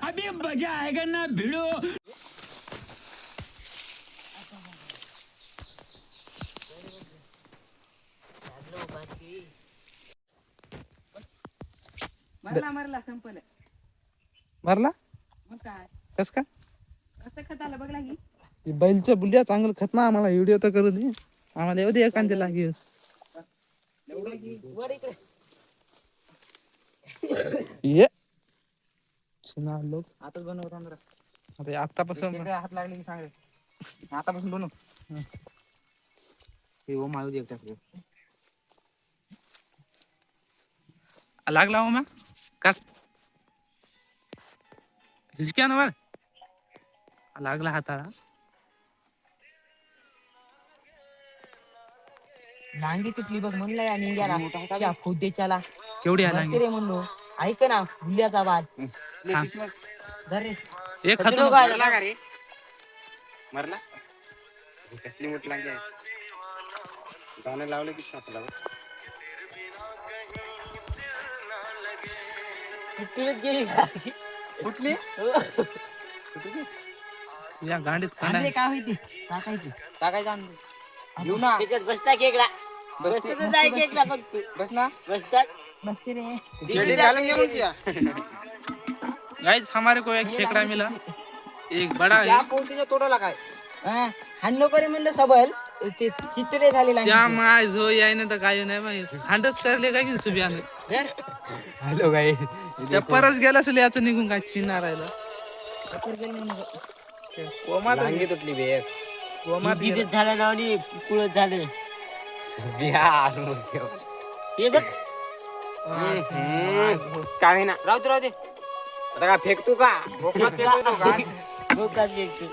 अभी मजा आएगा ना भिड़ो. मारला संपल. मारला मग काय कस का कसं खत आलं बघ लागी. बैलच्या बुल्या चांगलं खत ना आम्हाला व्हिडिओ तर करू दे आम्हाला येऊ दे एखादी लागी ये लोक आताच बनवतो आंध्र. अरे आतापासून हात लागले की सांग. आतापासून बनव. हे ओ माळू दे टाकले. लागला हो मग का हिचक्या ना लागला हाताला नांगी तुटली बघ म्हणलं या निंग्याला खोद्याच्याला केवढी आला रे म्हणलो ऐक ना भुल्याचा बाद रे एक खत मरला का रे मरला कसली मोठ लागली गाणं लावलं की सापला गेली कुठली या गांडीत काय होती टाकायचं घेऊ ना बसता केकडा बस ना बसतात बसते रे गाइस हमारे को एक खेकड़ा मिला एक बड़ा है तोडला काय हाणलो करे म्हणलं सबल ते चित्रे झालेला श्याम आज हो यायने तर काही नाही माहिती खांडच करले काय की सुबियाने हॅलो गाई त्या परस गेला असेल याचं निघून काय चिना राहिला वांगी तुटली बेग झालं लावली कुळत झालं हे बघ काय ना राहू दे आता का फेकतो का बोकात फेकतो.